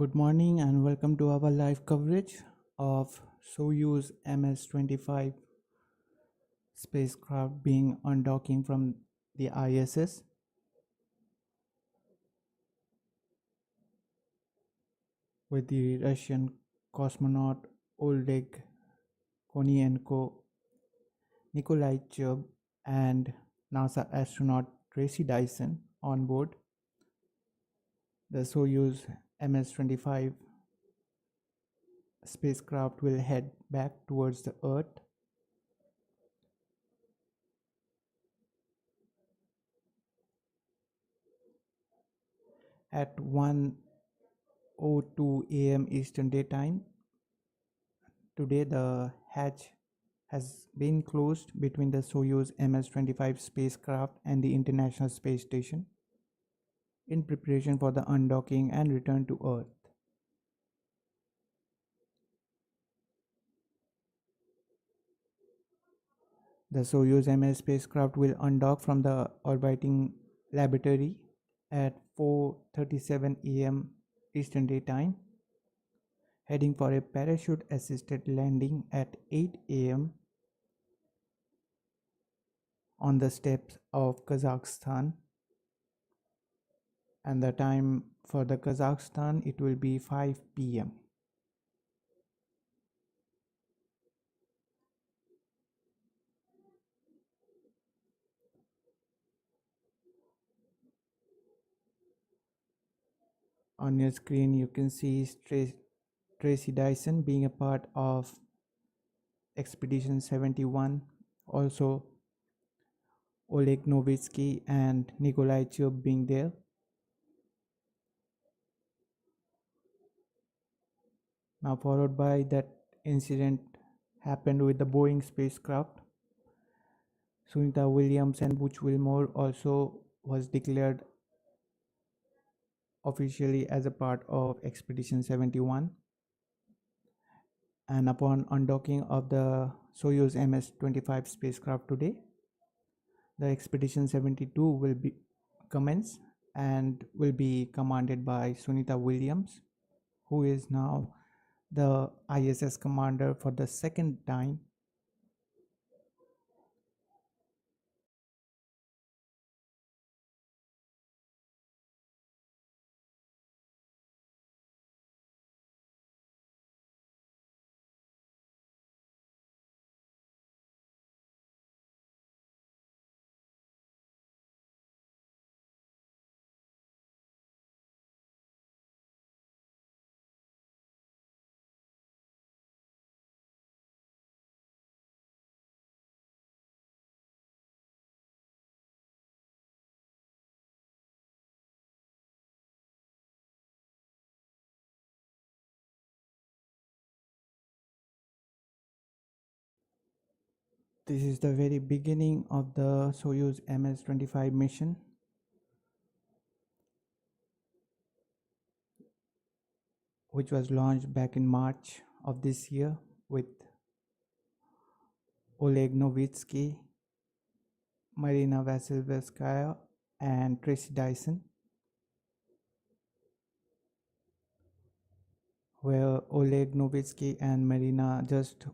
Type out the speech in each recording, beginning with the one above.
Good morning and welcome to our live coverage of Soyuz MS-25 spacecraft being undocking from the ISS. With the Russian cosmonaut Oleg Kononenko, Nikolai Chub and NASA astronaut Tracy Dyson on board. The Soyuz MS-25 spacecraft will head back towards the Earth. At 1:02 a.m. Eastern Daytime, today the hatch has been closed between the Soyuz MS-25 spacecraft and the International Space Station in preparation for the undocking and return to Earth. The Soyuz MS spacecraft will undock from the orbiting laboratory at 4:37 a.m. Eastern Daytime, heading for a parachute-assisted landing at 8 a.m. on the steppes of Kazakhstan. And the time for the Kazakhstan, it will be 5 p.m. On your screen, you can see Tracy Dyson being a part of Expedition 71. Also, Oleg Novitsky and Nikolai Chub being there. Now, followed by that incident happened with the Boeing spacecraft. Sunita Williams and Butch Wilmore also was declared officially as a part of Expedition 71. And upon undocking of the Soyuz MS-25 spacecraft today, the Expedition 72 will be commence and will be commanded by Sunita Williams, who is now the ISS commander for the second time. This is the very beginning of the Soyuz MS-25 mission. Which was launched back in March of this year with Oleg Novitsky, Marina Vasilevskaya and Tracy Dyson, where Oleg Novitsky and Marina just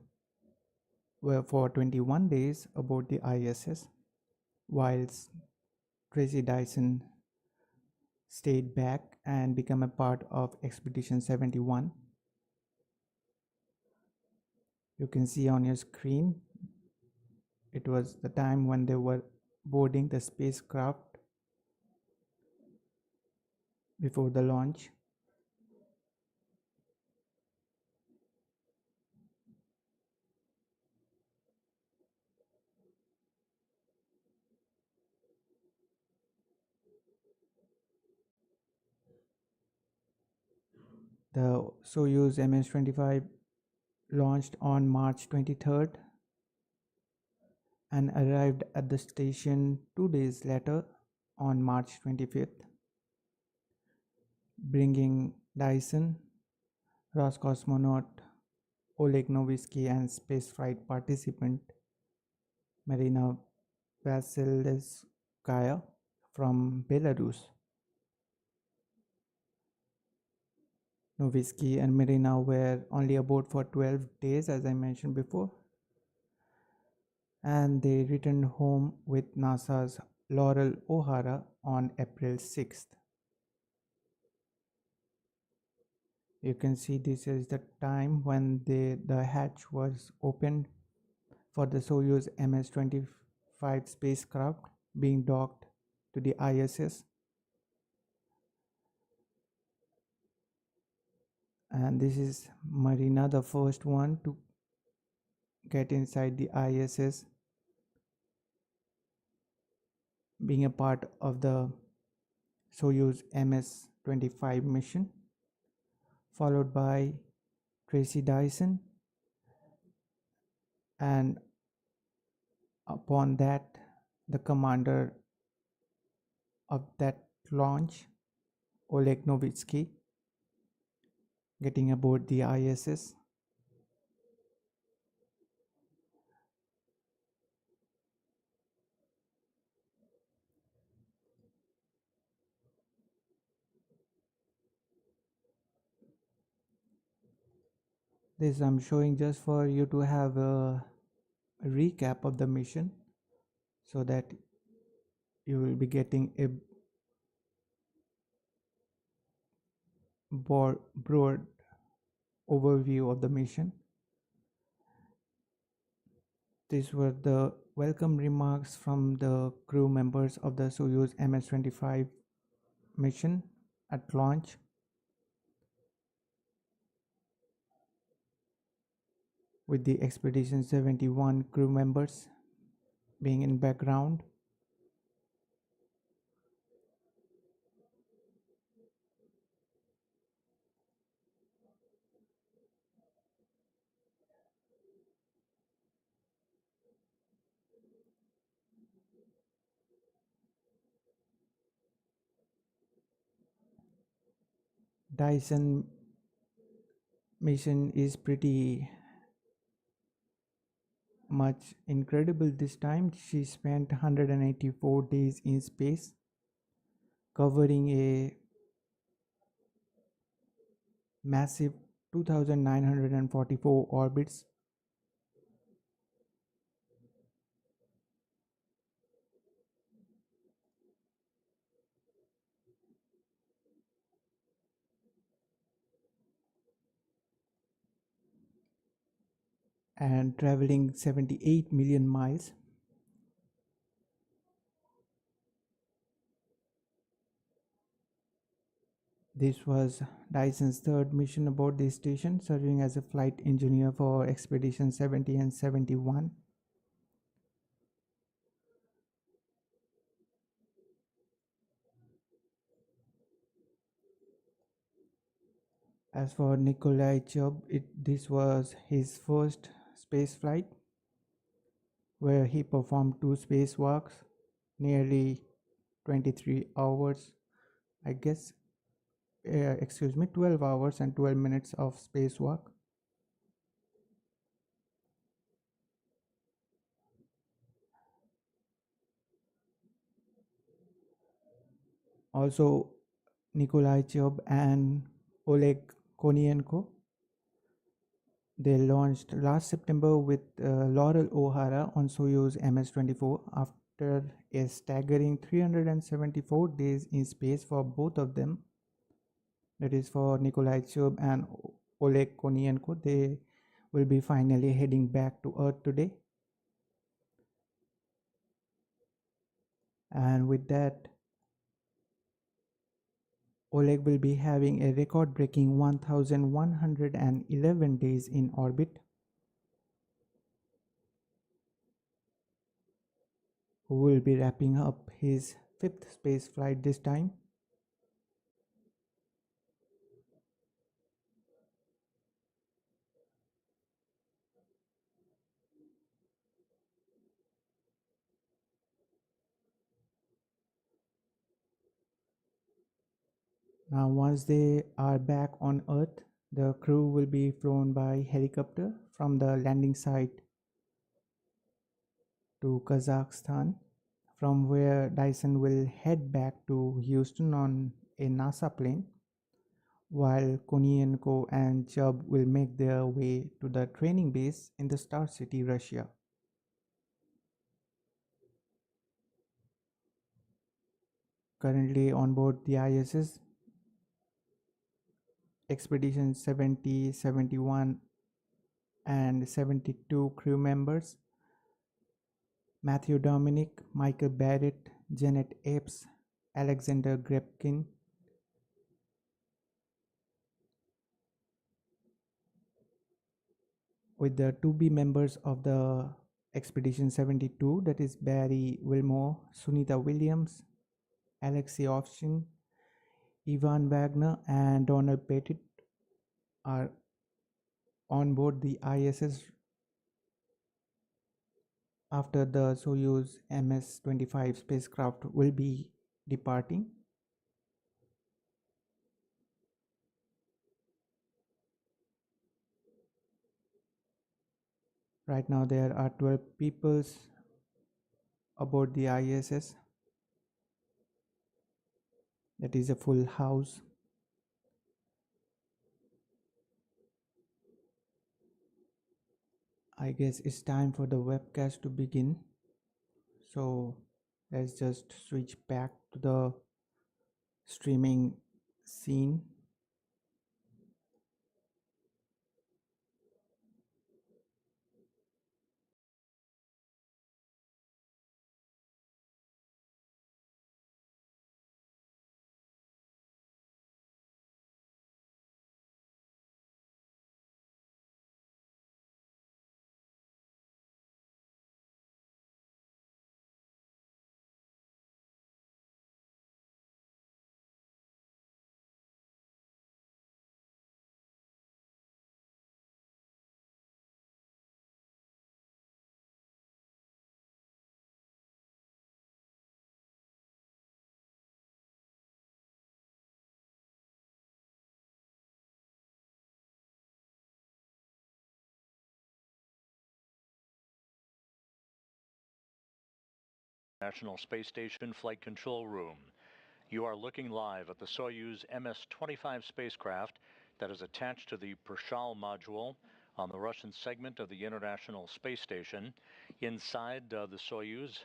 were for 21 days aboard the ISS, whilst Tracy Dyson stayed back and became a part of Expedition 71. You can see on your screen, it was the time when they were boarding the spacecraft before the launch. The Soyuz MS-25 launched on March 23rd and arrived at the station 2 days later on March 25th, bringing Dyson, Roscosmonaut Oleg Novitsky and spaceflight participant Marina Vasilevskaya from Belarus. Novisky and Marina were only aboard for 12 days, as I mentioned before, and they returned home with NASA's Laurel O'Hara on April 6th. You can see this is the time when the hatch was opened for the Soyuz MS-25 spacecraft being docked to the ISS. And this is Marina, the first one to get inside the ISS, being a part of the Soyuz MS-25 mission, followed by Tracy Dyson, and upon that, the commander of that launch, Oleg Novitsky, getting aboard the ISS. This I'm showing just for you to have a recap of the mission, so that you will be getting a broad overview of the mission. These were the welcome remarks from the crew members of the Soyuz MS-25 mission at launch. With the Expedition 71 crew members being in background. Dyson mission is pretty much incredible this time. She spent 184 days in space, covering a massive 2,944 orbits. And traveling 78 million miles. This was Dyson's third mission aboard the station, serving as a flight engineer for Expedition 70 and 71. As for Nikolai Chub, this was his first space flight, where he performed 2 spacewalks, nearly 23 hours, I guess, 12 hours and 12 minutes of spacewalk. Also, Nikolai Chub and Oleg Kononenko, they launched last September with Laurel O'Hara on Soyuz MS-24 after a staggering 374 days in space for both of them. That is for Nikolai Chub and Oleg Kononenko. They will be finally heading back to Earth today. And with that, Oleg will be having a record-breaking 1,111 days in orbit, who will be wrapping up his 5th space flight this time. Now, once they are back on Earth, the crew will be flown by helicopter from the landing site to Kazakhstan, from where Dyson will head back to Houston on a NASA plane, while Kononenko and Chub will make their way to the training base in the Star City, Russia. Currently on board the ISS, Expedition 70, 71 and 72 crew members: Matthew Dominic, Michael Barrett, Janet Epps, Alexander Grepkin, with the to-be members of the Expedition 72, that is Barry Wilmore, Sunita Williams, Alexei Ovchin, Ivan Wagner, and Donald Pettit, are on board the ISS after the Soyuz MS-25 spacecraft will be departing. Right now there are 12 people aboard the ISS. That is a full house. I guess it's time for the webcast to begin. So let's just switch back to the streaming scene. National Space Station Flight Control Room. You are looking live at the Soyuz MS-25 spacecraft that is attached to the Prishal module on the Russian segment of the International Space Station. Inside the Soyuz,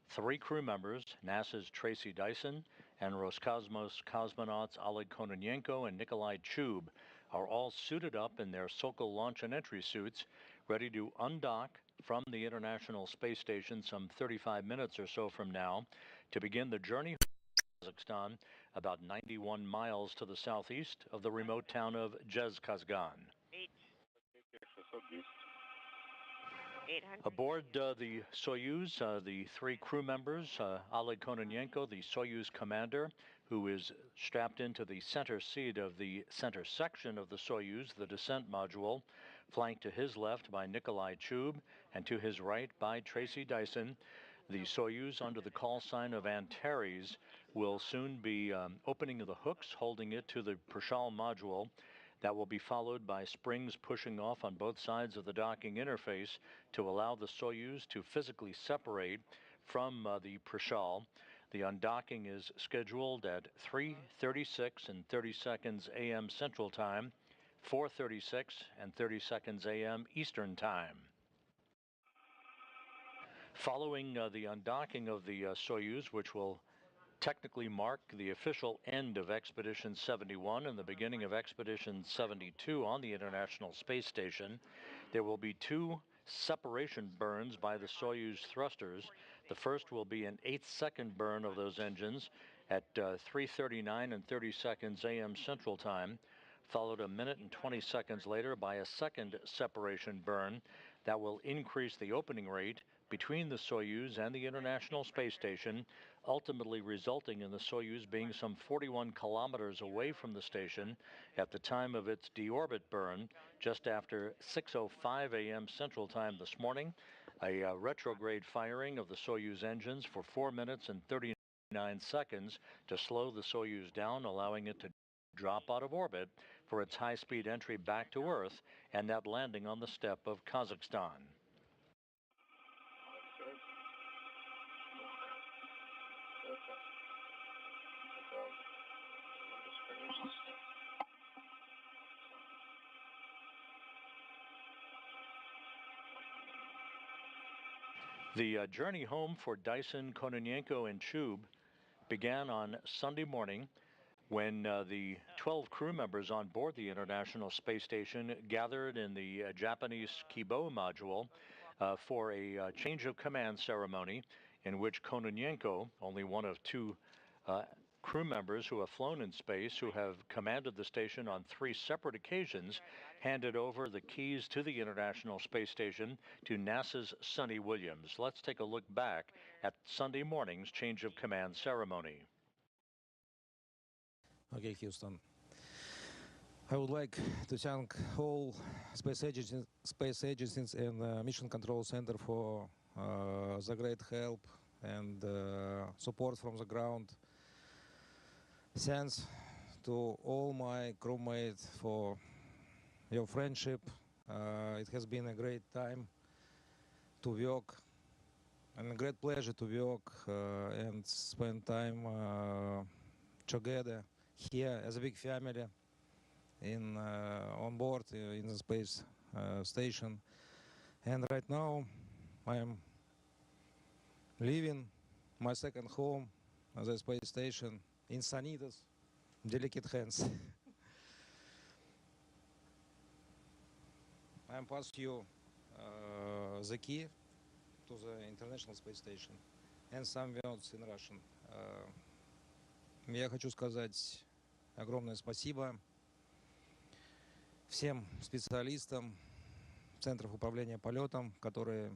3 crew members, NASA's Tracy Dyson and Roscosmos cosmonauts Oleg Kononenko and Nikolai Chub, are all suited up in their Sokol launch and entry suits, ready to undock from the International Space Station some 35 minutes or so from now to begin the journey to Kazakhstan, about 91 miles to the southeast of the remote town of Zhezkazgan. Aboard the Soyuz, the 3 crew members, Oleg Kononenko, the Soyuz commander, who is strapped into the center seat of the center section of the Soyuz, the descent module, flanked to his left by Nikolai Chub and to his right by Tracy Dyson. The Soyuz, under the call sign of Antares, will soon be opening the hooks, holding it to the Prishal module. That will be followed by springs pushing off on both sides of the docking interface to allow the Soyuz to physically separate from the Prishal. The undocking is scheduled at 3:36 and 30 seconds a.m. Central Time, 4:36 and 30 seconds a.m. Eastern Time. Following the undocking of the Soyuz, which will technically mark the official end of Expedition 71 and the beginning of Expedition 72 on the International Space Station, there will be 2 separation burns by the Soyuz thrusters. The first will be an 8-second burn of those engines at 3:39 and 30 seconds a.m. Central Time, followed a minute and 20 seconds later by a second separation burn that will increase the opening rate between the Soyuz and the International Space Station, ultimately resulting in the Soyuz being some 41 kilometers away from the station at the time of its deorbit burn, just after 6:05 a.m. Central Time this morning. A retrograde firing of the Soyuz engines for 4 minutes and 39 seconds to slow the Soyuz down, allowing it to drop out of orbit for its high-speed entry back to Earth and that landing on the steppe of Kazakhstan. The journey home for Dyson, Kononenko, and Chub began on Sunday morning when the 12 crew members on board the International Space Station gathered in the Japanese Kibo module for a change of command ceremony in which Kononenko, only one of two crew members who have flown in space, who have commanded the station on 3 separate occasions, handed over the keys to the International Space Station to NASA's Sonny Williams. Let's take a look back at Sunday morning's change of command ceremony. Okay, Houston. I would like to thank all space agencies and Mission Control Center for the great help and support from the ground. Thanks to all my crewmates for your friendship. It has been a great time to work and a great pleasure to work and spend time together here as a big family on board in the space station. And right now I am leaving my second home, the space station, in Sanita's delicate hands. I am passing you the key to the International Space Station and some words in Russian. Я хочу сказать огромное спасибо всем специалистам Центров управления полетом, которые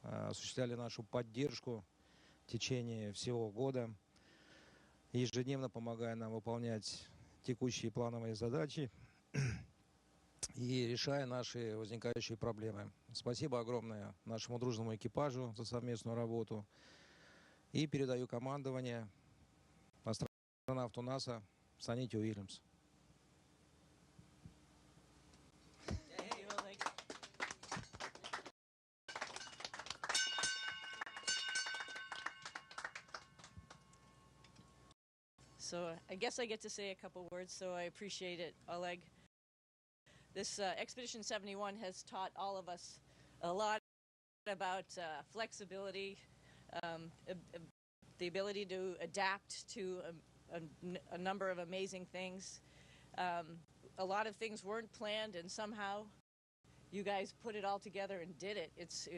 осуществляли нашу поддержку в течение всего года, ежедневно помогая нам выполнять текущие плановые задачи и решая наши возникающие проблемы. Спасибо огромное нашему дружному экипажу за совместную работу. И передаю командование астронавту НАСА Соните Уильямс. So I guess I get to say a couple words, so I appreciate it, Oleg. This Expedition 71 has taught all of us a lot about flexibility, the ability to adapt to a number of amazing things. A lot of things weren't planned, and somehow you guys put it all together and did it. It's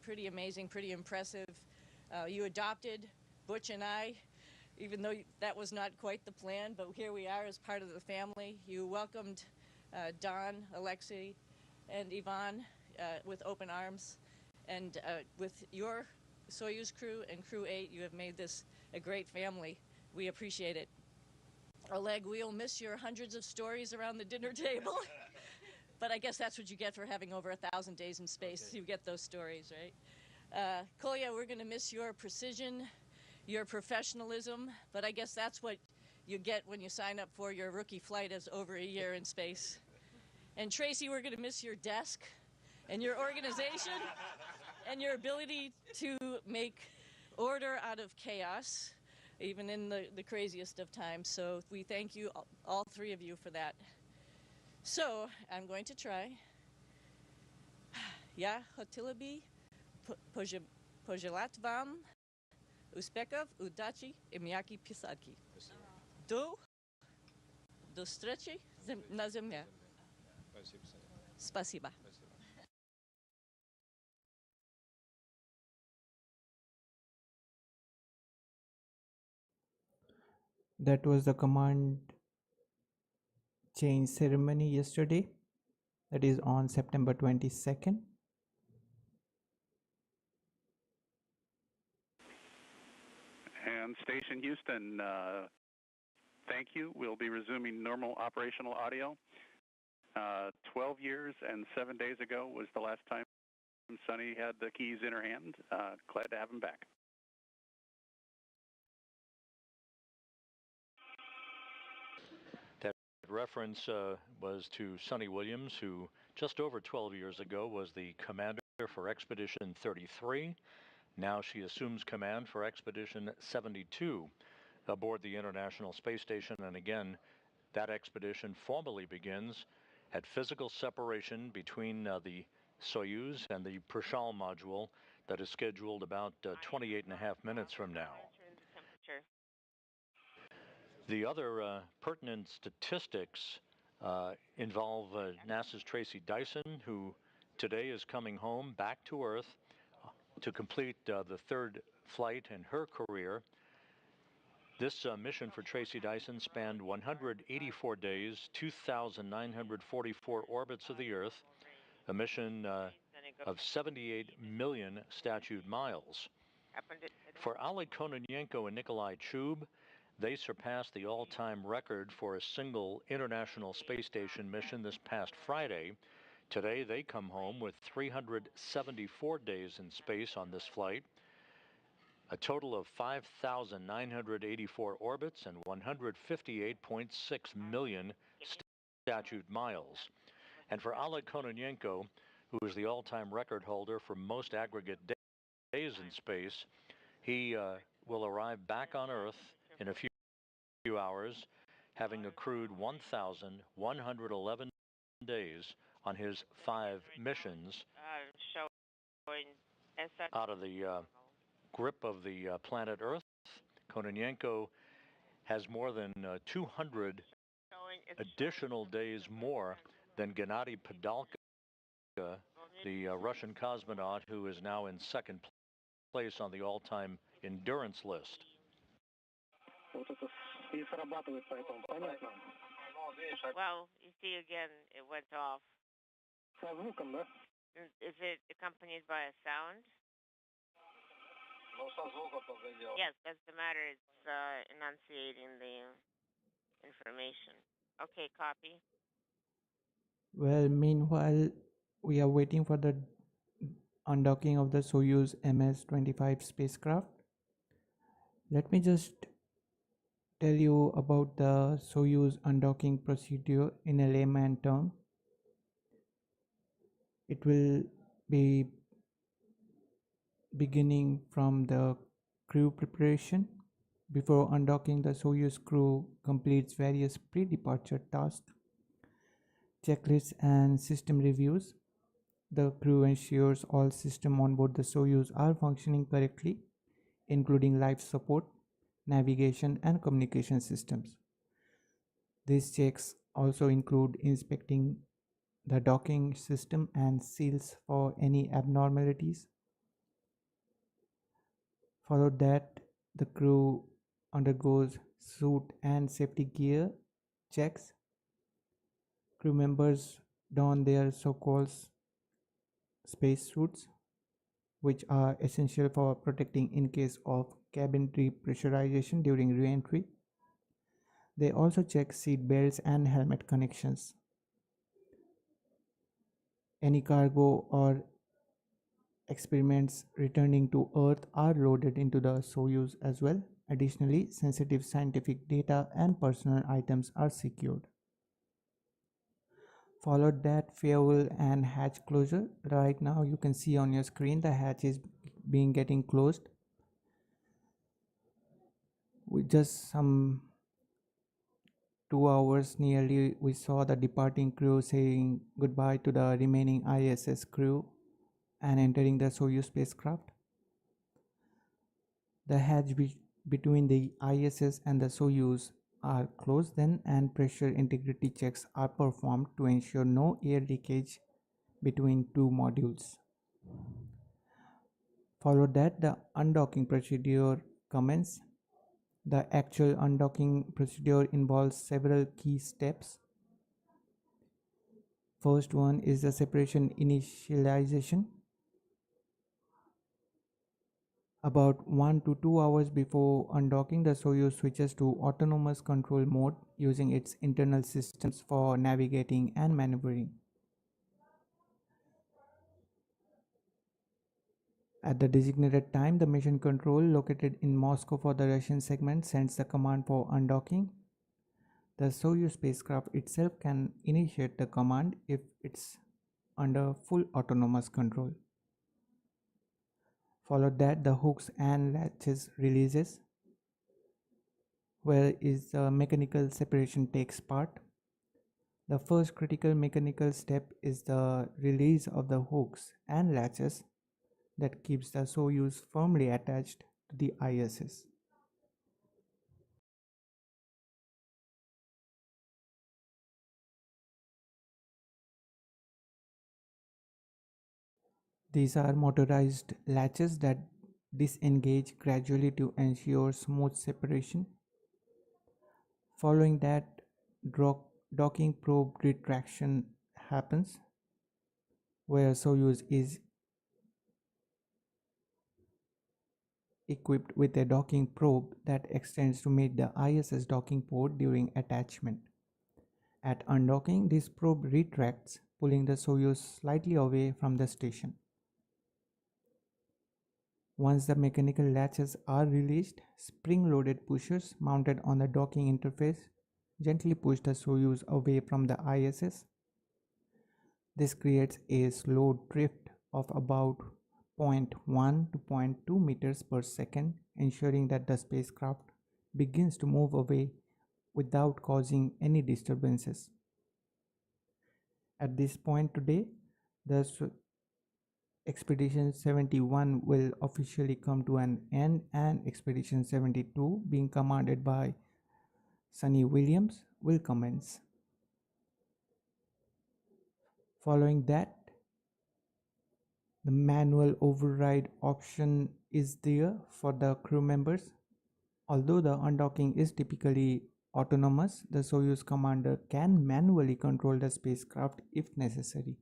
pretty amazing, pretty impressive. You adopted Butch and I, even though that was not quite the plan, but here we are as part of the family. You welcomed Don, Alexei, and Ivan with open arms. And with your Soyuz crew and Crew 8, you have made this a great family. We appreciate it. Oleg, we'll miss your hundreds of stories around the dinner table. But I guess that's what you get for having over 1,000 days in space. Okay. You get those stories, right? Kolya, we're going to miss your precision, your professionalism, but I guess that's what you get when you sign up for your rookie flight as over a year in space. And Tracy, we're going to miss your desk and your organization and your ability to make order out of chaos, even in the craziest of times. So we thank you, all 3 of you, for that. So I'm going to try. Я хотела бы пожелать вам успехов, удачи и мягкой посадки. До встречи на Земле. Спасибо. That was the command change ceremony yesterday, that is on September 22nd. And Station Houston, thank you. We'll be resuming normal operational audio. 12 years and 7 days ago was the last time Sonny had the keys in her hand. Glad to have him back. That reference was to Sonny Williams, who just over 12 years ago was the commander for Expedition 33. Now she assumes command for Expedition 72 aboard the International Space Station. And again, that expedition formally begins at physical separation between the Soyuz and the Prishal module that is scheduled about 28 and a half minutes from now. The other pertinent statistics involve NASA's Tracy Dyson, who today is coming home back to Earth to complete the third flight in her career. This mission for Tracy Dyson spanned 184 days, 2,944 orbits of the Earth, a mission of 78 million statute miles. For Oleg Kononenko and Nikolai Chub, they surpassed the all-time record for a single International Space Station mission this past Friday. Today, they come home with 374 days in space on this flight, a total of 5,984 orbits and 158.6 million statute miles. And for Oleg Kononenko, who is the all-time record holder for most aggregate days in space, he will arrive back on Earth in a few hours, having accrued 1,111 days on his 5 missions out of the grip of the planet Earth. Kononenko has more than 200 additional days more than Gennady Padalka, the Russian cosmonaut who is now in second place on the all-time endurance list. Well, you see again, it went off. Is it accompanied by a sound? Yes, that's the matter. It's enunciating the information. Okay, copy. Well, meanwhile, we are waiting for the undocking of the Soyuz MS-25 spacecraft. Let me just tell you about the Soyuz undocking procedure in a layman term. It will be beginning from the crew preparation. Before undocking, the Soyuz crew completes various pre-departure tasks, checklists and system reviews. The crew ensures all systems on board the Soyuz are functioning correctly, including life support, navigation and communication systems. These checks also include inspecting the docking system and seals for any abnormalities. Followed that, the crew undergoes suit and safety gear checks. Crew members don their so-called space suits, which are essential for protecting in case of cabin depressurization during re-entry. They also check seat belts and helmet connections. Any cargo or experiments returning to Earth are loaded into the Soyuz as well. Additionally, sensitive scientific data and personal items are secured. Followed that, fuel and hatch closure. Right now you can see on your screen the hatch is getting closed. With just some 2 hours nearly, we saw the departing crew saying goodbye to the remaining ISS crew and entering the Soyuz spacecraft. The hatch between the ISS and the Soyuz are closed then, and pressure integrity checks are performed to ensure no air leakage between two modules. Followed that, the undocking procedure commences. The actual undocking procedure involves several key steps. First one is the separation initialization. About 1 to 2 hours before undocking, the Soyuz switches to autonomous control mode using its internal systems for navigating and maneuvering. At the designated time, the mission control located in Moscow for the Russian segment sends the command for undocking. The Soyuz spacecraft itself can initiate the command if it's under full autonomous control. Followed that, the hooks and latches releases, where is the mechanical separation takes part. The first critical mechanical step is the release of the hooks and latches that keeps the Soyuz firmly attached to the ISS. These are motorized latches that disengage gradually to ensure smooth separation. Following that, docking probe retraction happens, where Soyuz is equipped with a docking probe that extends to meet the ISS docking port during attachment. At undocking, this probe retracts, pulling the Soyuz slightly away from the station. Once the mechanical latches are released, spring-loaded pushers mounted on the docking interface gently push the Soyuz away from the ISS. This creates a slow drift of about 0.1 to 0.2 meters per second, ensuring that the spacecraft begins to move away without causing any disturbances. At this point today, the Expedition 71 will officially come to an end, and Expedition 72, being commanded by Sunny Williams, will commence. Following that, the manual override option is there for the crew members. Although the undocking is typically autonomous, the Soyuz commander can manually control the spacecraft if necessary,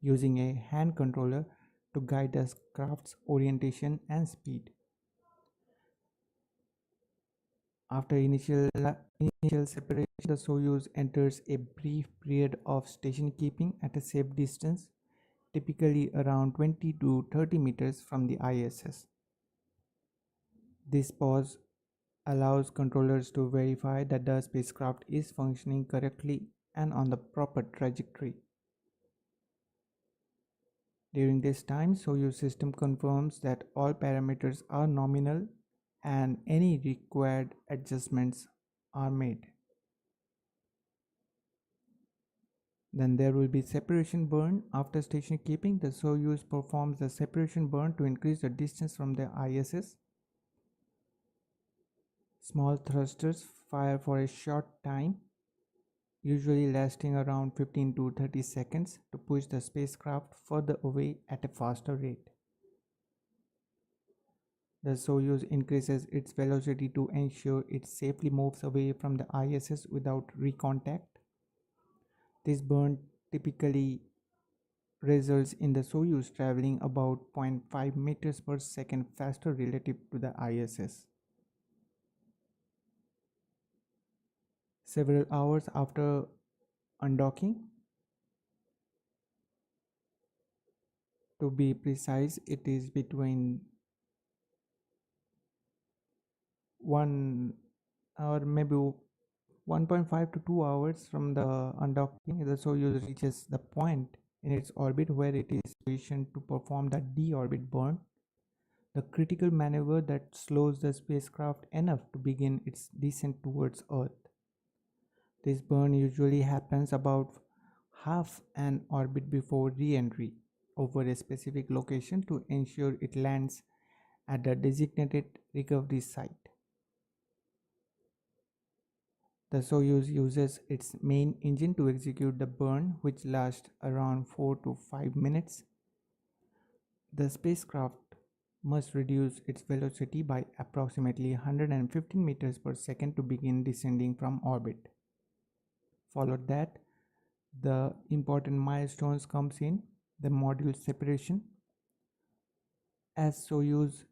using a hand controller to guide the craft's orientation and speed. After initial separation, the Soyuz enters a brief period of station keeping at a safe distance, typically around 20 to 30 meters from the ISS. This pause allows controllers to verify that the spacecraft is functioning correctly and on the proper trajectory. During this time, Soyuz system confirms that all parameters are nominal and any required adjustments are made. Then there will be separation burn. After station keeping, the Soyuz performs the separation burn to increase the distance from the ISS. Small thrusters fire for a short time, usually lasting around 15 to 30 seconds, to push the spacecraft further away at a faster rate. The Soyuz increases its velocity to ensure it safely moves away from the ISS without recontact. This burn typically results in the Soyuz traveling about 0.5 meters per second faster relative to the ISS. Several hours after undocking, to be precise, it is between 1 or maybe 1.5 to 2 hours from the undocking, the Soyuz reaches the point in its orbit where it is positioned to perform the deorbit burn, the critical maneuver that slows the spacecraft enough to begin its descent towards Earth. This burn usually happens about half an orbit before re-entry over a specific location to ensure it lands at the designated recovery site. The Soyuz uses its main engine to execute the burn, which lasts around 4 to 5 minutes. The spacecraft must reduce its velocity by approximately 115 meters per second to begin descending from orbit. Followed that, the important milestones comes in, the module separation. As Soyuz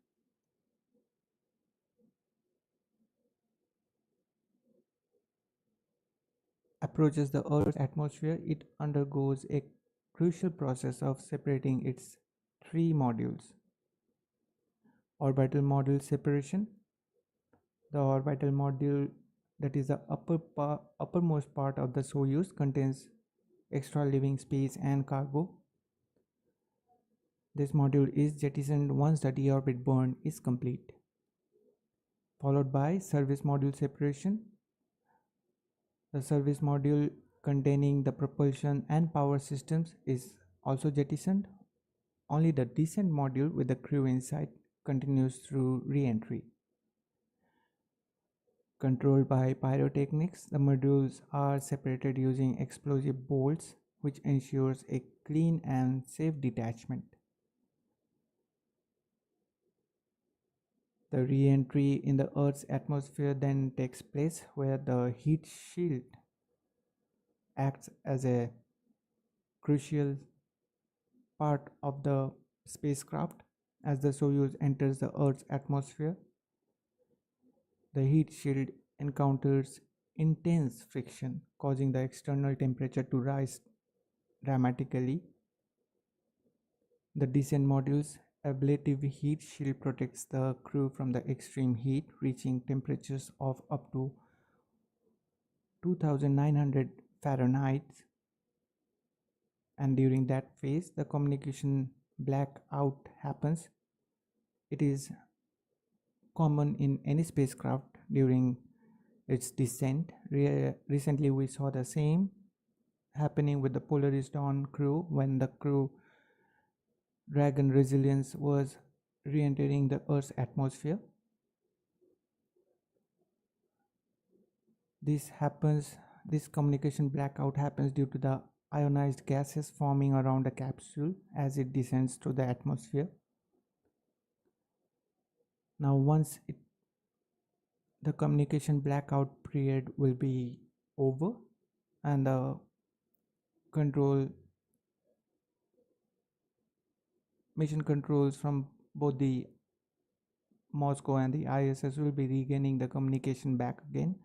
approaches the Earth's atmosphere, it undergoes a crucial process of separating its three modules. Orbital module separation. The orbital module, that is the uppermost part of the Soyuz, contains extra living space and cargo. This module is jettisoned once the deorbit burn is complete. Followed by service module separation. The service module containing the propulsion and power systems is also jettisoned. Only the descent module with the crew inside continues through re-entry. Controlled by pyrotechnics, the modules are separated using explosive bolts, which ensures a clean and safe detachment. The re-entry in the Earth's atmosphere then takes place, where the heat shield acts as a crucial part of the spacecraft. As the Soyuz enters the Earth's atmosphere, the heat shield encounters intense friction, causing the external temperature to rise dramatically. The descent module's ablative heat shield protects the crew from the extreme heat, reaching temperatures of up to 2900 Fahrenheit. And during that phase, the communication blackout happens. It is common in any spacecraft during its descent. Recently, we saw the same happening with the Polaris Dawn crew when the Crew Dragon Resilience was re-entering the Earth's atmosphere. This communication blackout happens due to the ionized gases forming around the capsule as it descends to the atmosphere. Now, once the communication blackout period will be over, and the mission controls from both the Moscow and the ISS will be regaining the communication back again.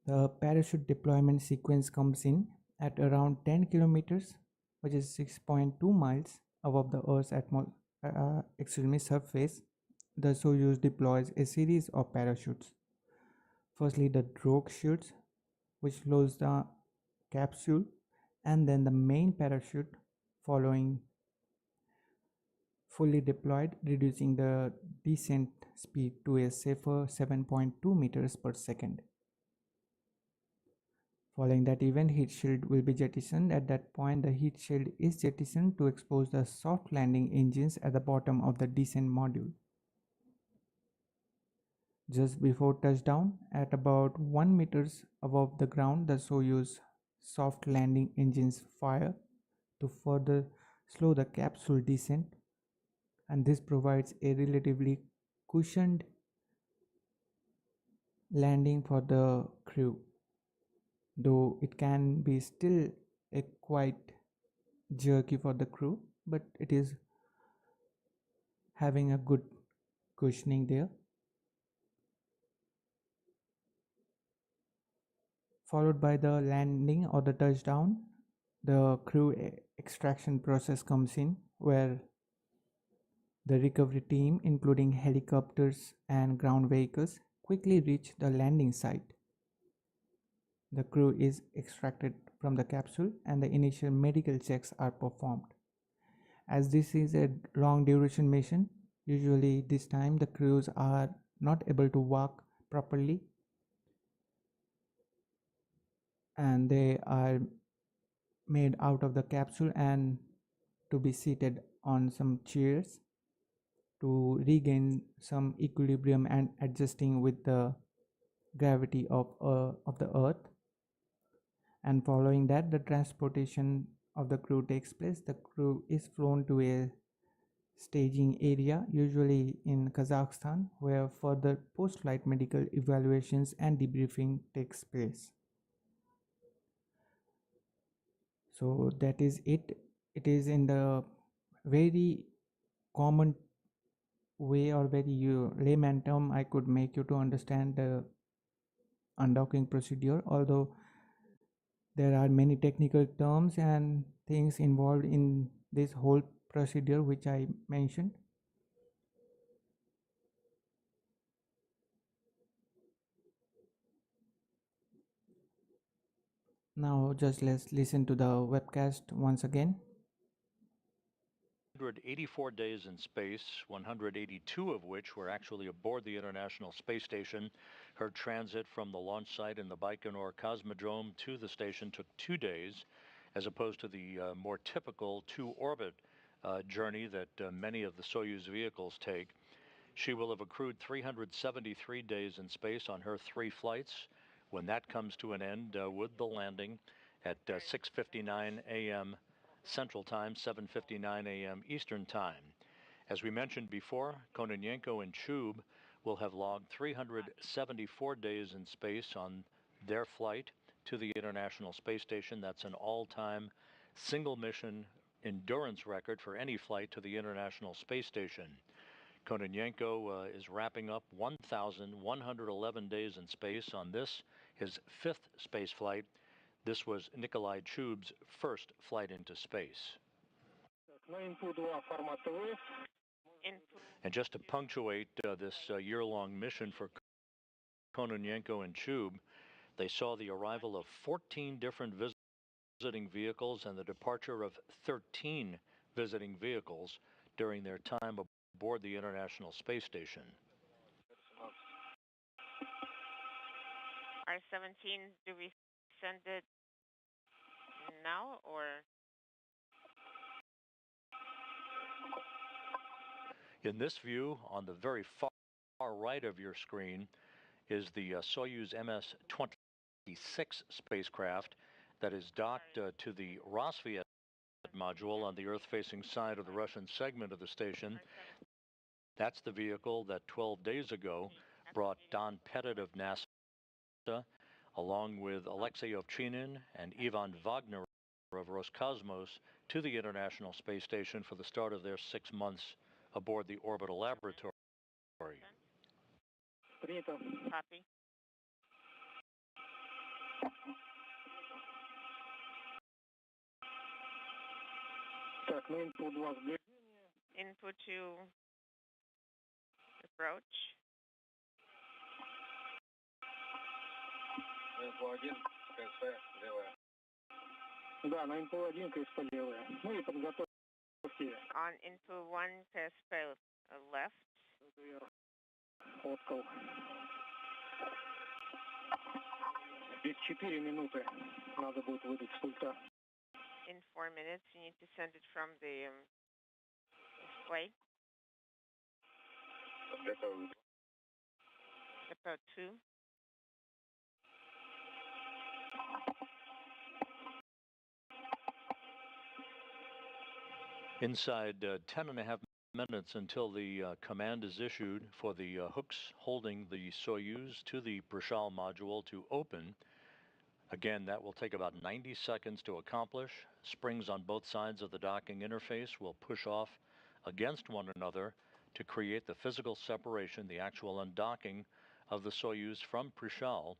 The parachute deployment sequence comes in at around 10 kilometers, which is 6.2 miles above the Earth's surface. The Soyuz deploys a series of parachutes. Firstly, the drogue chutes, which loads the capsule, and then the main parachute following, fully deployed, reducing the descent speed to a safer 7.2 meters per second. Following that event, heat shield will be jettisoned. At that point, the heat shield is jettisoned to expose the soft landing engines at the bottom of the descent module. Just before touchdown, at about 1 meters above the ground, the Soyuz soft landing engines fire to further slow the capsule descent, and this provides a relatively cushioned landing for the crew, though it can be still a quite jerky for the crew, but it is having a good cushioning there. Followed by the landing or the touchdown, the crew extraction process comes in, where the recovery team, including helicopters and ground vehicles, quickly reach the landing site. The crew is extracted from the capsule and the initial medical checks are performed. As this is a long duration mission, usually this time the crews are not able to walk properly, and they are made out of the capsule and to be seated on some chairs to regain some equilibrium and adjusting with the gravity of the Earth. And following that, the transportation of the crew takes place. The crew is flown to a staging area, usually in Kazakhstan, where further post-flight medical evaluations and debriefing takes place. So that is it. It is in the very common way or very layman term I could make you to understand the undocking procedure, although there are many technical terms and things involved in this whole procedure which I mentioned. Now just let's listen to the webcast once again. 184 days in space, 182 of which were actually aboard the International Space Station. Her transit from the launch site in the Baikonur Cosmodrome to the station took 2 days, as opposed to the more typical to-orbit journey that many of the Soyuz vehicles take. She will have accrued 373 days in space on her 3 flights when that comes to an end with the landing at 6:59 a.m. Central Time, 7:59 a.m. Eastern Time. As we mentioned before, Kononenko and Chub will have logged 374 days in space on their flight to the International Space Station. That's an all-time single mission endurance record for any flight to the International Space Station. Kononenko is wrapping up 1,111 days in space on this, his 5th space flight. This was Nikolai Chub's first flight into space. And just to punctuate this year-long mission for Kononenko and Chub, they saw the arrival of 14 different visiting vehicles and the departure of 13 visiting vehicles during their time aboard the International Space Station. R-17, do we send it now or? In this view, on the very far right of your screen, is the Soyuz MS-25 spacecraft that is docked to the Roscosmos module on the Earth-facing side of the Russian segment of the station. That's the vehicle that 12 days ago brought Don Pettit of NASA, along with Alexei Ovchinin and Ivan Wagner of Roscosmos, to the International Space Station for the start of their 6 months aboard the orbital laboratory. Copy. Input to approach. Да, на НП-1 КСП левая. Ну и подготовки. On input 1 KSP left. Откол. Без 4 минуты надо будет выдать с пульта. In 4 minutes, you need to send it from the display. About 2. Inside 10.5 minutes until the command is issued for the hooks holding the Soyuz to the Prishal module to open. Again, that will take about 90 seconds to accomplish. Springs on both sides of the docking interface will push off against one another to create the physical separation, the actual undocking of the Soyuz from Prishal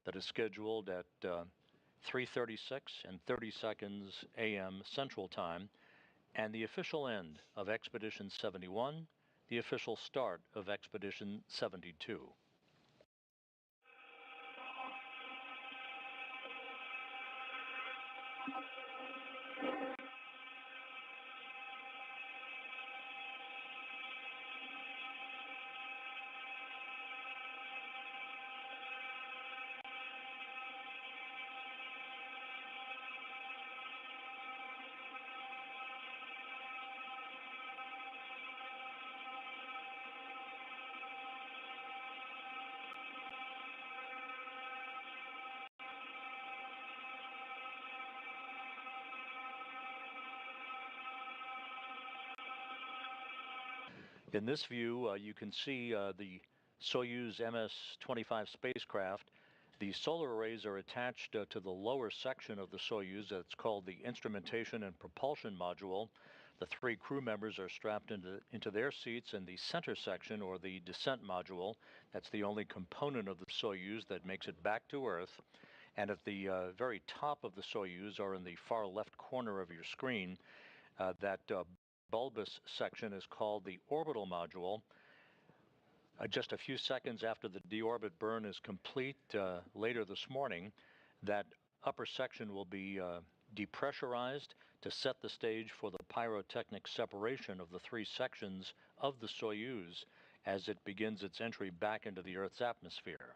that is scheduled at 3:36 and 30 seconds a.m. Central Time, and the official end of Expedition 71, the official start of Expedition 72. In this view, you can see the Soyuz MS-25 spacecraft. The solar arrays are attached to the lower section of the Soyuz. That's called the Instrumentation and Propulsion Module. The 3 crew members are strapped into their seats in the center section, or the Descent Module. That's the only component of the Soyuz that makes it back to Earth. And at the very top of the Soyuz, or in the far left corner of your screen, that bulbous section is called the orbital module. Just a few seconds after the deorbit burn is complete later this morning, that upper section will be depressurized to set the stage for the pyrotechnic separation of the 3 sections of the Soyuz as it begins its entry back into the Earth's atmosphere.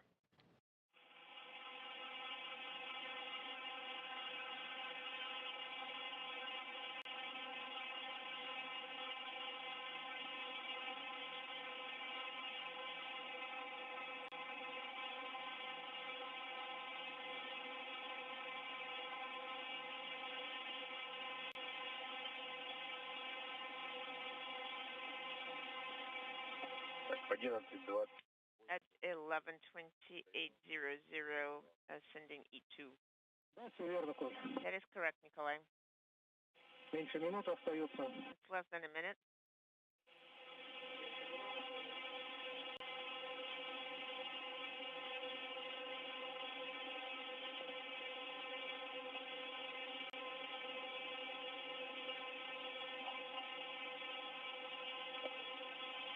At 11:28:00, sending E2. Да, все верно, Коль. That is correct, Nikolai. Меньше минуты остается. It's less than a minute.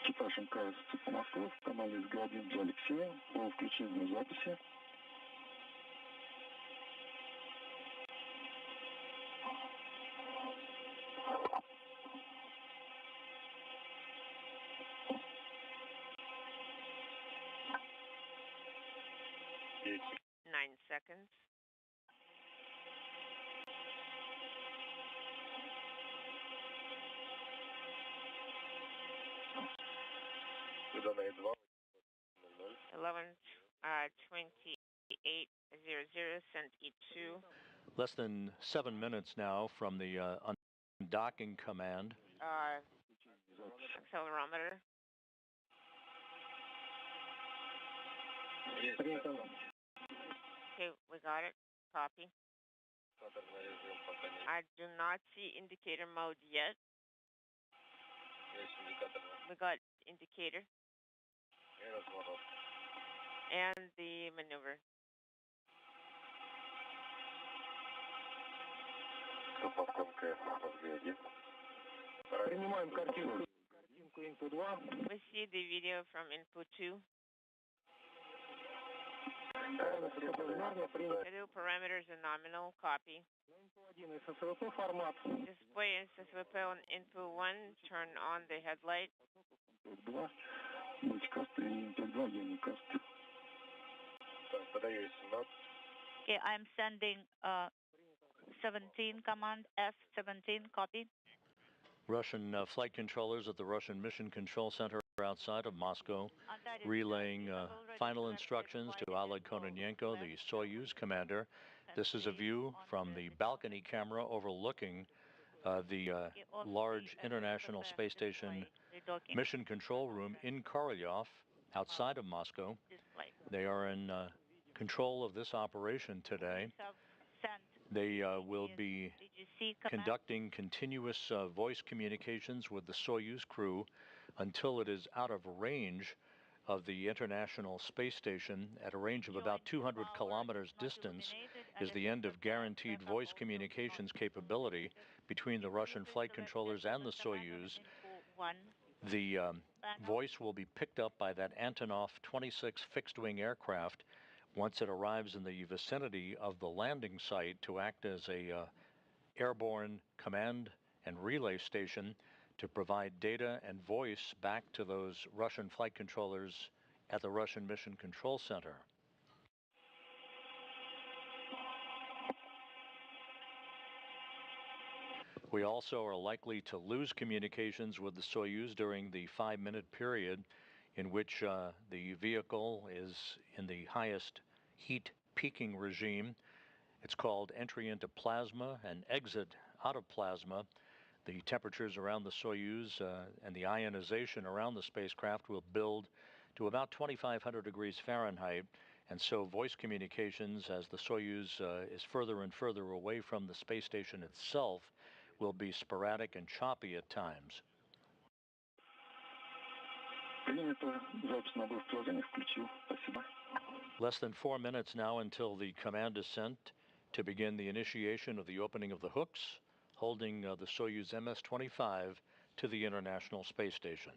Экипаж МКС Москвы в канале СГ-1 для Алексея по включению записи. Nine seconds. Выданные 2. 11:28:00, send E2. Less than 7 minutes now from the undocking command. Accelerometer. Okay, we got it. Copy. I do not see indicator mode yet. We got indicator. And the maneuver. Принимаем картинку инпут 2. We see the video from input 2. Video parameters are nominal. Copy. ССВП формат. Display SSVP on input 1. Turn on the headlight. 2. Мультикасты и инпут 2 юникасты. Подаю 17. Okay, I'm sending 17 command F17, copy. Russian flight controllers at the Russian Mission Control Center outside of Moscow, relaying final instructions to Oleg Kononenko, the Soyuz commander. This is a view from the balcony camera overlooking the large International Space Station mission control room in Korolyov, outside of Moscow. They are in control of this operation today. They will be conducting continuous voice communications with the Soyuz crew until it is out of range of the International Space Station. At a range of about 200 kilometers distance is the end of guaranteed voice communications capability between the Russian flight controllers and the Soyuz. The voice will be picked up by that Antonov 26 fixed-wing aircraft once it arrives in the vicinity of the landing site to act as a airborne command and relay station to provide data and voice back to those Russian flight controllers at the Russian Mission Control Center. We also are likely to lose communications with the Soyuz during the 5-minute period in which the vehicle is in the highest heat peaking regime. It's called entry into plasma and exit out of plasma. The temperatures around the Soyuz and the ionization around the spacecraft will build to about 2,500 degrees Fahrenheit. And so voice communications, as the Soyuz is further and further away from the space station itself, will be sporadic and choppy at times. Less than 4 minutes now until the command is sent to begin the initiation of the opening of the hooks, holding the Soyuz MS-25 to the International Space Station.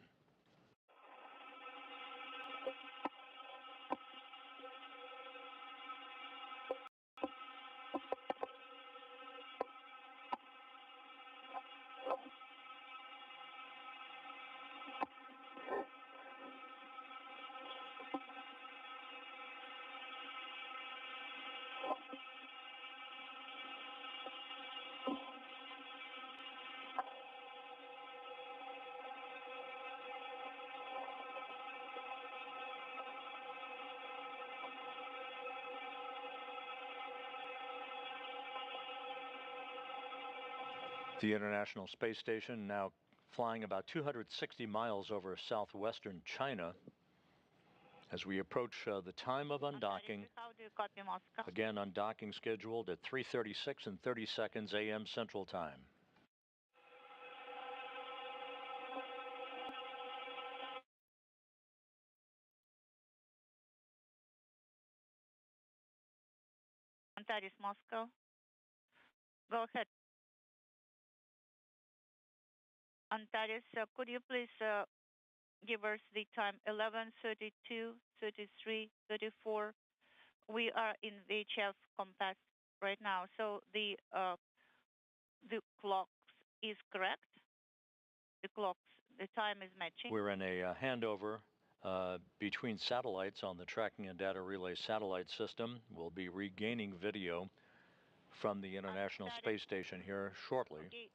The International Space Station now flying about 260 miles over southwestern China. As we approach the time of undocking, How do you copy Moscow? again undocking scheduled at 3:36 and 30 seconds a.m. Central Time. Antares, Moscow. Go ahead. Antares, could you please give us the time? 11:32, 33, 34. We are in VHF compass right now, so the clock is correct. The time is matching. We're in a handover between satellites on the tracking and data relay satellite system. We'll be regaining video from the International Space Station here shortly. Okay.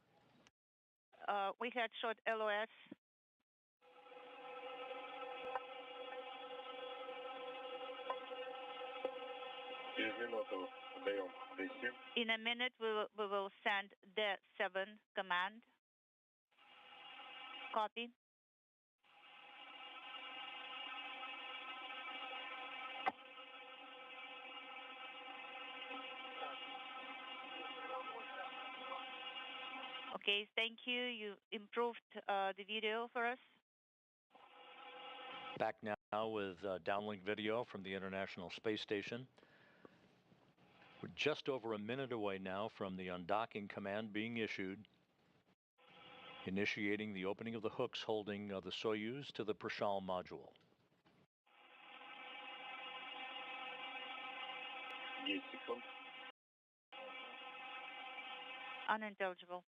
We had short LOS. In a minute, we will send the 7 command. Copy. Okay, thank you. You improved the video for us. Back now with downlink video from the International Space Station. We're just over a minute away now from the undocking command being issued, initiating the opening of the hooks holding the Soyuz to the Prashal module. Unintelligible.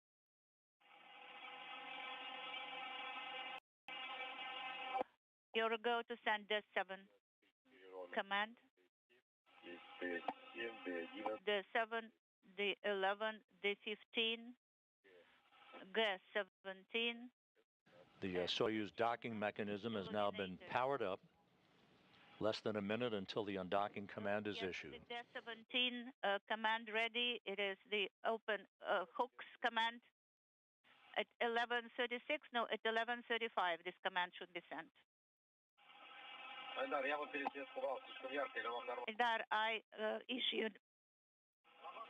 You're go to send the 7 command. The 7, the 11, the 15, G17. The Soyuz docking mechanism has now been powered up. Less than a minute until the undocking command is issued. The G17 command ready. It is the open hooks command. At 11:36, no, at 11:35, this command should be sent. Eldar, I issued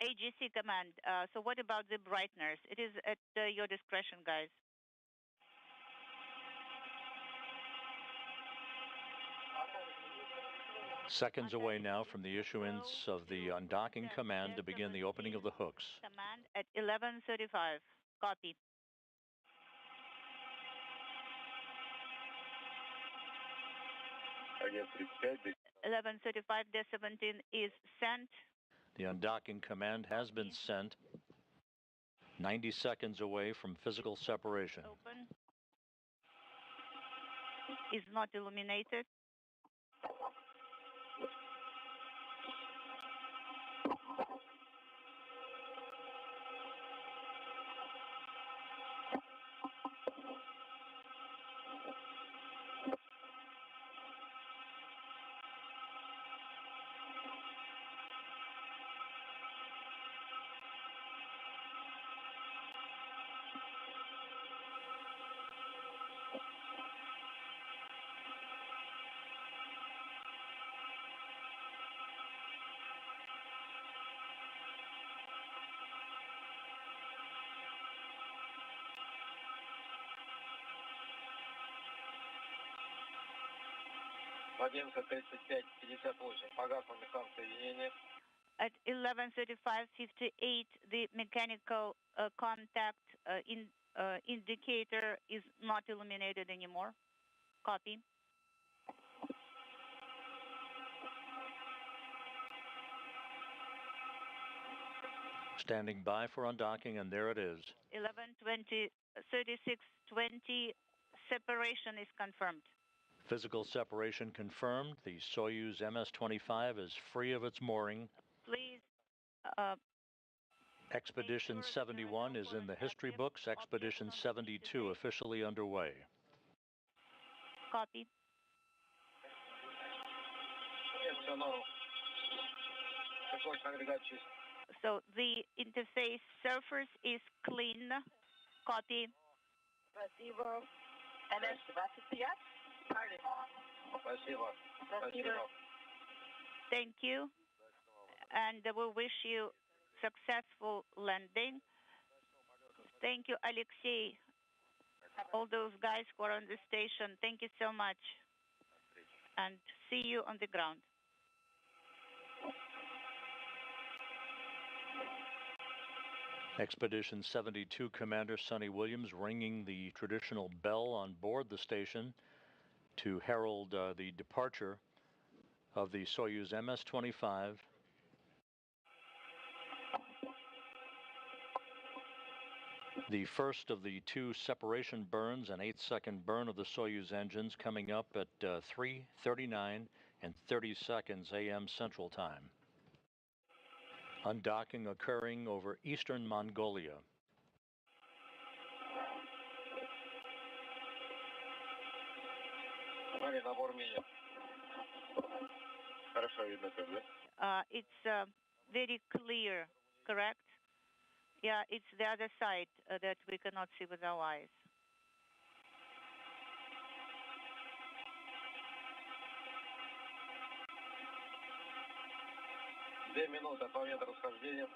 AGC command. So what about the brightness? It is at your discretion, guys. Seconds away now from the issuance of the undocking command to begin the opening of the hooks. Command at 11:35. Copy. $11:35, the 17 is sent. The undocking command has been sent. 90 seconds away from physical separation. Open. Is not illuminated. At 11:35:58, the mechanical contact indicator is not illuminated anymore. Copy. Standing by for undocking, and there it is. 11:20, 36:20, separation is confirmed. Physical separation confirmed. The Soyuz MS-25 is free of its mooring. Please. Expedition 71 is in the history books. Expedition 72 officially underway. Copy. So the interface surface is clean. Copy. Спасибо. MS-25. Спасибо. Спасибо. Thank you. And we wish you successful landing. Thank you, Alexei. All those guys who are on the station, thank you so much. And see you on the ground. Expedition 72 Commander Sonny Williams ringing the traditional bell on board the station to herald the departure of the Soyuz MS-25. The first of the two separation burns, an 8-second burn of the Soyuz engines coming up at 3:39 and 30 seconds a.m. Central Time. Undocking occurring over eastern Mongolia. It's very clear, correct? Yeah, it's the other side that we cannot see with our eyes.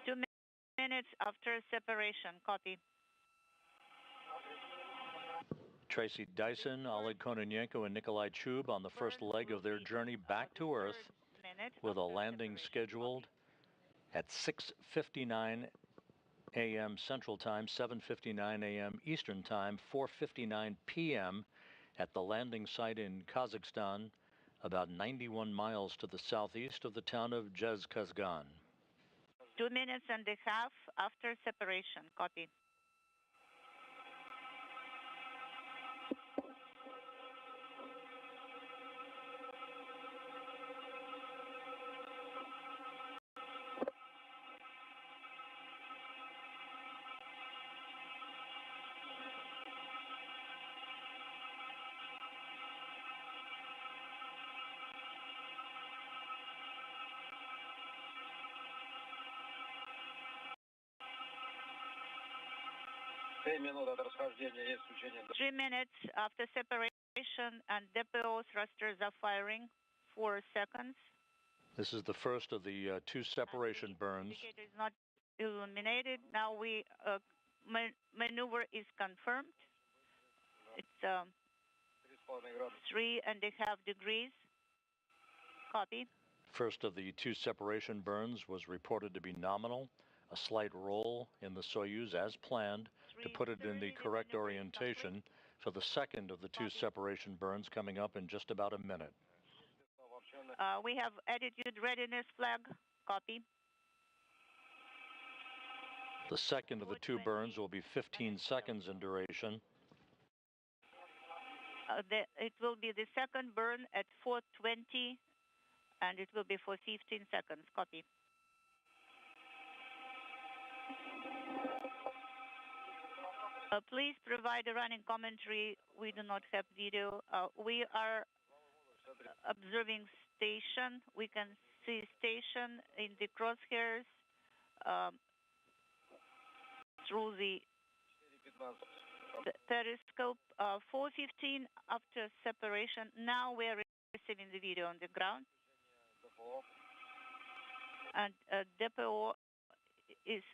Two minutes after separation, copy. Tracy Dyson, Oleg Kononenko, and Nikolai Chub on the first leg of their journey back to Earth with a landing scheduled at 6:59 a.m. Central Time, 7:59 a.m. Eastern Time, 4:59 p.m. at the landing site in Kazakhstan, about 91 miles to the southeast of the town of Zhezkazgan. 2 minutes and a half after separation, copy. Три минуты от расхождения есть включение. 3 minutes after separation and depot thrusters are firing. 4 seconds. This is the first of the two separation burns. Indicator is not illuminated. Now we maneuver is confirmed. It's 3.5 degrees. Copy. First of the two separation burns was reported to be nominal, a slight roll in the Soyuz as planned to put it in the correct orientation for the second of the two separation burns coming up in just about a minute. We have attitude readiness flag. Copy. The second of the two burns will be 15 seconds in duration. It will be the second burn at 4:20, and it will be for 15 seconds. Copy. Please provide a running commentary. We do not have video. We are observing station. We can see station in the crosshairs through the periscope. 4:15 after separation. Now we are receiving the video on the ground. And depot is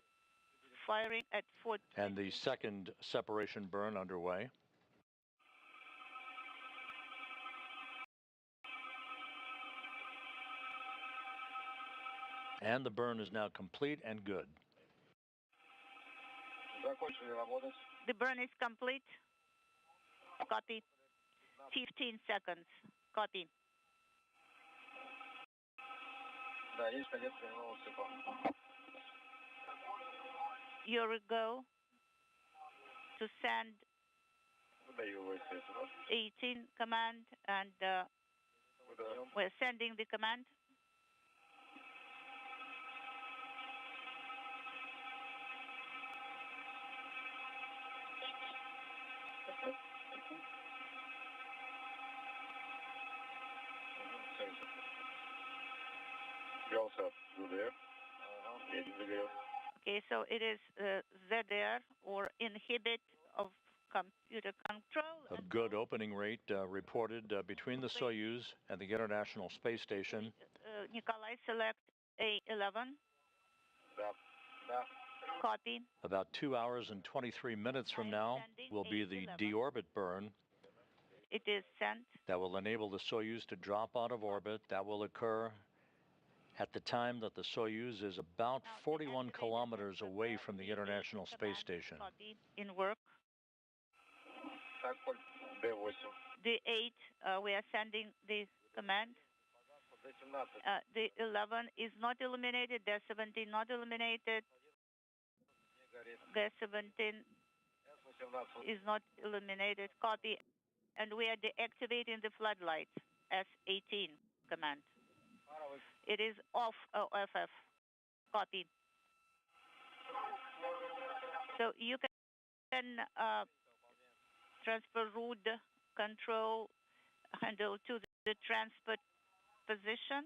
firing at 4. And the second separation burn underway. And the burn is now complete and good. The burn is complete. Copy. 15 seconds. Copy. You're go to send 18 command, and we're sending the command. Okay, so it is ZR or inhibit of computer control. A good opening rate reported between the Soyuz and the International Space Station. Nikolai, select A11. Copy. About 2 hours and 23 minutes from now will be the deorbit burn. It is sent. That will enable the Soyuz to drop out of orbit. That will occur at the time that the Soyuz is about 41 kilometers away from the International Space Station. Copy. In work. D8, we are sending the command. The 11 is not illuminated. The 17 not illuminated. The 17 is not illuminated. Copy. And we are deactivating the floodlights. S18 command. It is off OFF. Copy. So you can transfer route control handle to the transport position.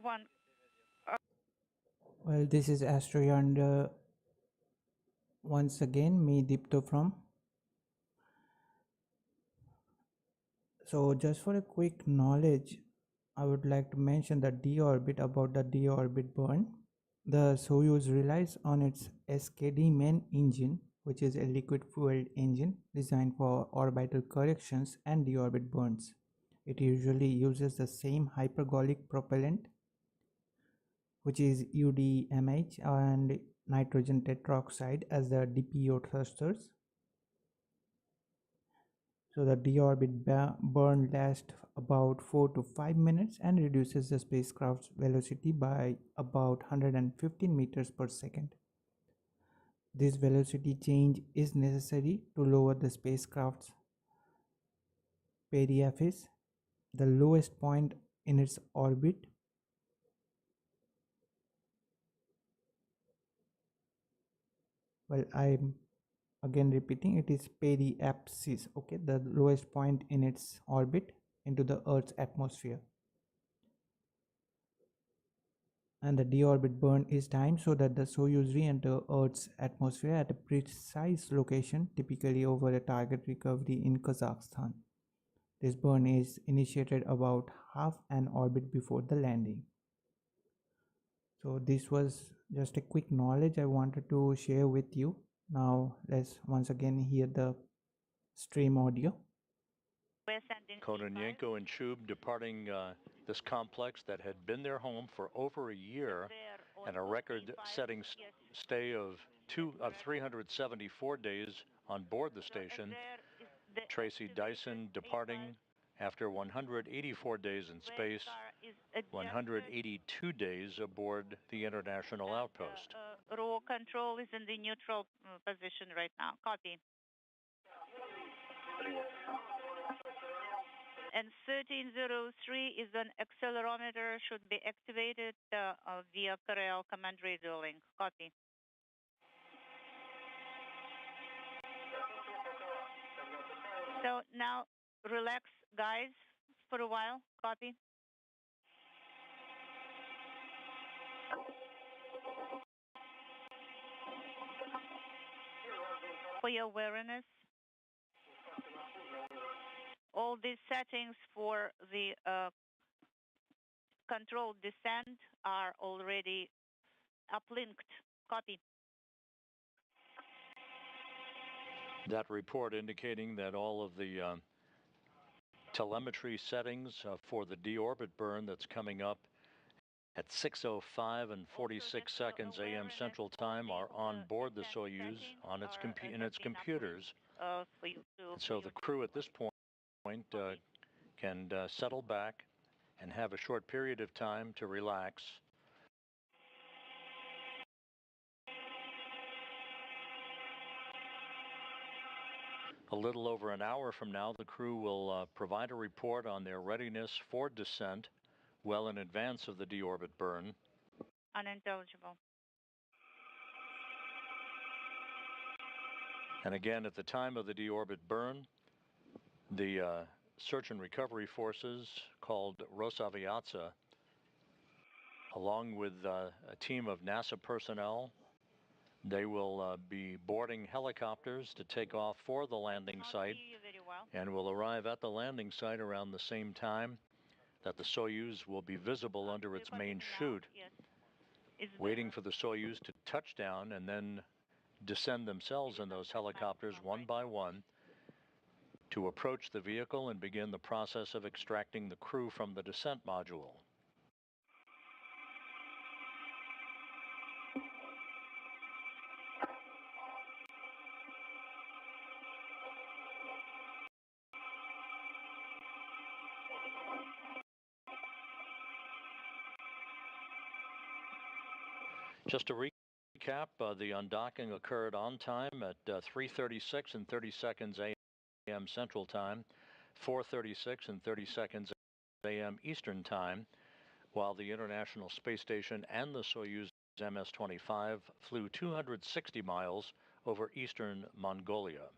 One. Well, this is AstroYonder once again, me Dipto from. So just for a quick knowledge, I would like to mention the deorbit about the deorbit burn. The Soyuz relies on its SKD main engine, which is a liquid fueled engine designed for orbital corrections and deorbit burns. It usually uses the same hypergolic propellant, which is UDMH, and nitrogen tetroxide as the DPO thrusters. So the deorbit burn lasts about 4 to 5 minutes and reduces the spacecraft's velocity by about 115 meters per second. This velocity change is necessary to lower the spacecraft's periaphis, the lowest point in its orbit. Well, I'm again repeating, it is periapsis, okay, the lowest point in its orbit into the Earth's atmosphere. And the deorbit burn is timed so that the Soyuz re-enter Earth's atmosphere at a precise location, typically over a target recovery in Kazakhstan. This burn is initiated about half an orbit before the landing. So this was just a quick knowledge I wanted to share with you. Now let's once again hear the stream audio. Kononenko and Chub departing this complex that had been their home for over a year and a record-setting stay of 374 days on board the station. Tracy Dyson departing after 184 days in space, 182 days aboard the International Outpost. Row control is in the neutral position right now. Copy. And 1303 is an accelerometer, should be activated via Corel command radio link. Copy. So now relax, guys, for a while. Copy. For your awareness, all these settings for the controlled descent are already uplinked. Copy. That report indicating that all of the telemetry settings for the deorbit burn that's coming up at 6:05 and 46 seconds a.m. Central Time are on board the Soyuz on its in its computers. And so the crew at this point can settle back and have a short period of time to relax. A little over an hour from now, the crew will provide a report on their readiness for descent well in advance of the deorbit burn. Unintelligible. And again, at the time of the deorbit burn, the search and recovery forces called Rosaviatsa along with a team of NASA personnel. They will be boarding helicopters to take off for the landing site and will arrive at the landing site around the same time that the Soyuz will be visible under its main chute, waiting for the Soyuz to touch down and then descend themselves in those helicopters one by one to approach the vehicle and begin the process of extracting the crew from the descent module. Just to recap, the undocking occurred on time at 3:36 and 30 seconds a.m. Central Time, 4:36 and 30 seconds a.m. Eastern Time, while the International Space Station and the Soyuz MS-25 flew 260 miles over eastern Mongolia.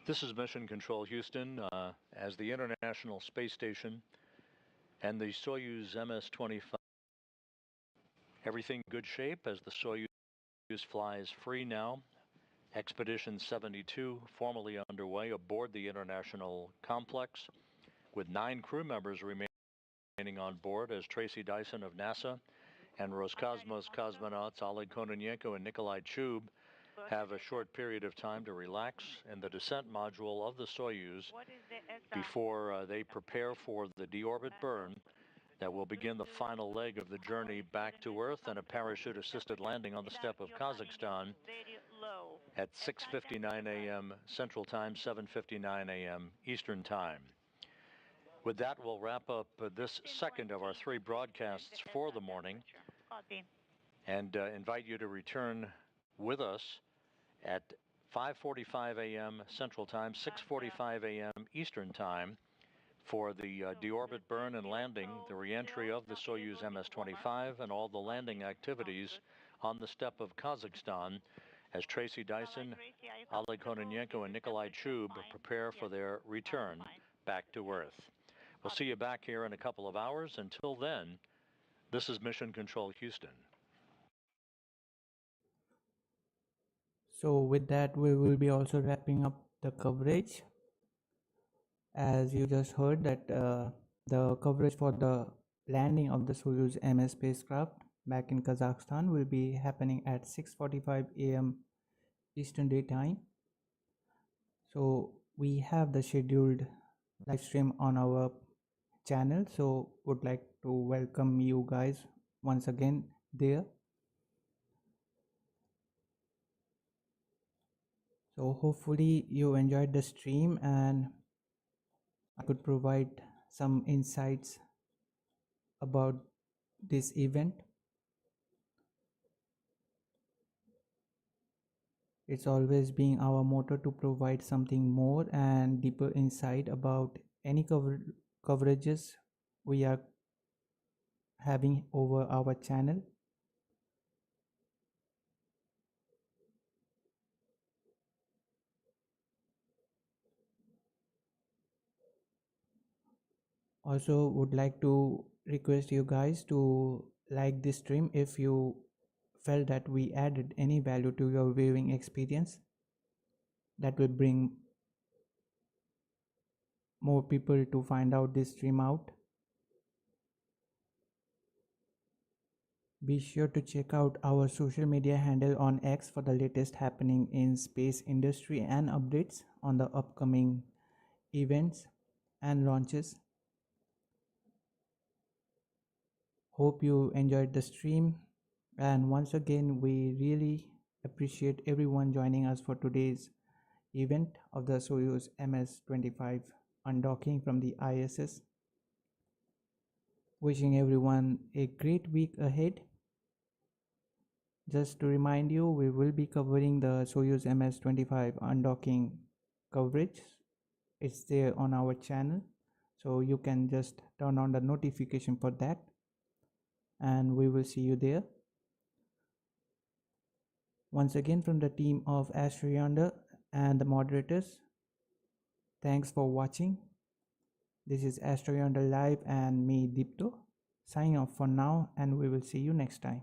This is Mission Control Houston. As the International Space Station and the Soyuz MS-25, everything good shape as the Soyuz flies free now. Expedition 72 formally underway aboard the International Complex, with 9 crew members remaining on board as Tracy Dyson of NASA and Roscosmos cosmonauts Oleg Kononenko and Nikolai Chub have a short period of time to relax in the descent module of the Soyuz before they prepare for the deorbit burn that will begin the final leg of the journey back to Earth and a parachute-assisted landing on the steppe of Kazakhstan at 6:59 a.m. Central Time, 7:59 a.m. Eastern Time. With that, we'll wrap up this second of our 3 broadcasts for the morning and invite you to return with us at 5:45 a.m. Central Time, 6:45 a.m. Eastern Time for the deorbit burn and landing, the reentry of the Soyuz MS-25 and all the landing activities on the steppe of Kazakhstan as Tracy Dyson, Oleg Kononenko, and Nikolai Chub prepare for their return back to Earth. We'll see you back here in a couple of hours. Until then, this is Mission Control Houston. So with that, we will be also wrapping up the coverage. As you just heard that the coverage for the landing of the Soyuz MS spacecraft back in Kazakhstan will be happening at 6:45 a.m. Eastern Daytime. So we have the scheduled live stream on our channel, so would like to welcome you guys once again there. So hopefully you enjoyed the stream and I could provide some insights about this event. It's always been our motto to provide something more and deeper insight about any coverages we are having over our channel. Also would like to request you guys to like this stream if you felt that we added any value to your viewing experience. That will bring more people to find out this stream out. Be sure to check out our social media handle on X for the latest happening in space industry and updates on the upcoming events and launches. Hope you enjoyed the stream, and once again we really appreciate everyone joining us for today's event of the Soyuz MS-25 undocking from the ISS. Wishing everyone a great week ahead. Just to remind you, we will be covering the Soyuz MS-25 undocking coverage. It's there on our channel, so you can just turn on the notification for that, and we will see you there. Once again, from the team of AstroYonder and the moderators, thanks for watching. This is AstroYonder Live and me, Dipto, signing off for now, and we will see you next time.